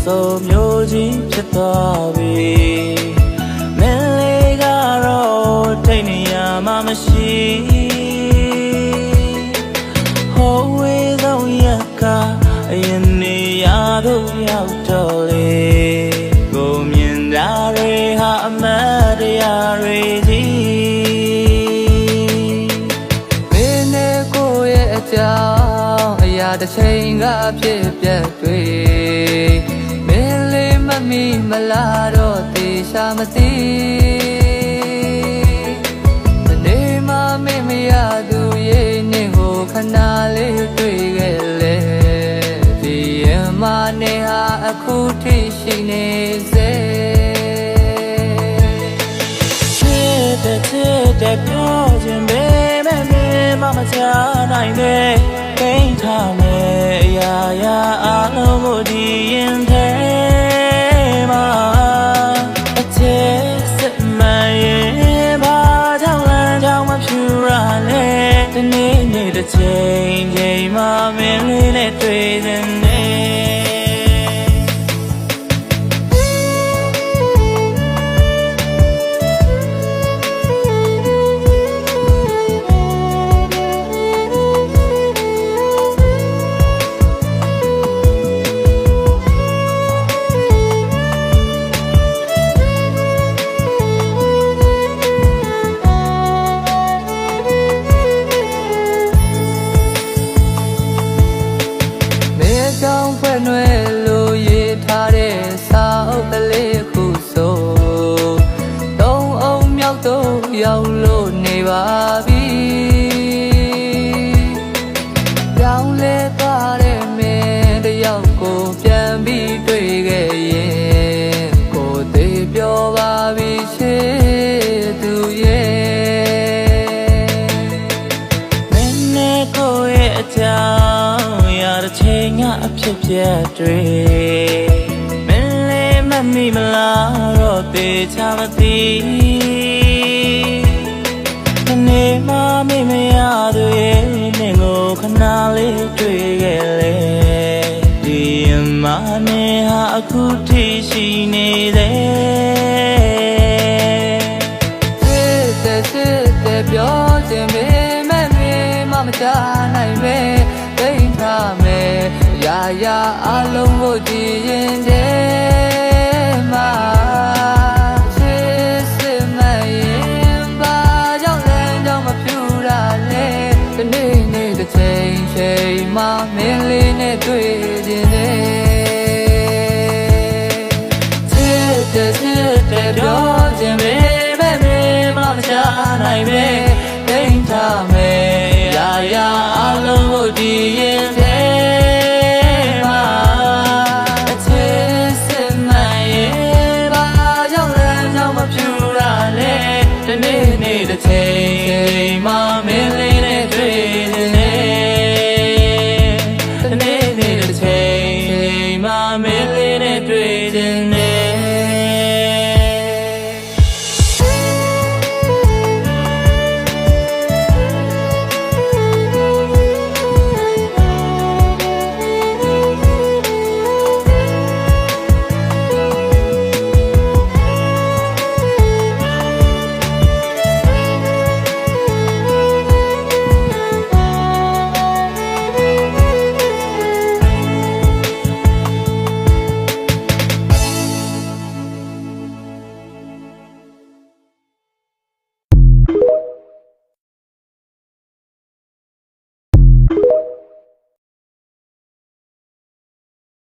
so music chitabi Melegaro tainia mamashi Howe do yaka ayani yado yautole Go myendare ha amadiya rezi Mene ko ye acha aya da chain ga phit pyat twe Mele mami mala ro te sha ma ti Tane ma me me ya du ye ne ho khana le twe ge le Di ma ne ha akhu thi shi ne se Te pyo jin be me mama cha nai me Kain tha me ya ya along ko di yin the ma Ache sit ma yin ba chang lan chang ma phyu ra le Tane ni de chain ma min le ne twi sin ne Trong phên nuôi lùi tha để sao lê khu sô Đông ông nhau tô nhau lô nề bà bi Đau lê ta để mê để nhau côပြန်biတွေ့ခဲ့ရင်ကိုသေးပြောပါပြီချစ်သူရဲ့မင်းနဲ့ကိုရဲ့အကြောင်းရတဲ့ချိန်ကအဖြစ်ပြတ်တွေမင်းလေးမမိမလားတော့တေချာမသိဒီနေ့မှမေ့မရသူရဲ့နေကိုခဏလေးတွေ့ခဲ့လေဒီအမနဲ့ဟာအခုထိရှိနေသေးတဲ့ပြောခြင်းပဲမချနိုင်ပဲသိထားမယ်ရာရာအလုံးကိုကြည်ရင်တဲ့မှာချစ်စစ်မရင်ပါကြောင့်လည်းကြောင့်မဖြူတာလေဒီနေ့နေ့တစ်ချိန်မှမင်းလေးနဲ့တွေ့ခြင်းနဲ့ချစ်တဲ့ပြောခြင်းပဲမချနိုင်ပဲသိထားမယ်ရာအလုံးကိုကြည်ရင်တဲ့မှာအချစ်စစ်မှန်ရဲ့ဘာကြောင့်လဲကြောင့်မဖြူတာလဲဒီနေ့နေ့တစ်ချိန်မှမင်းလေးနဲ့တွေ့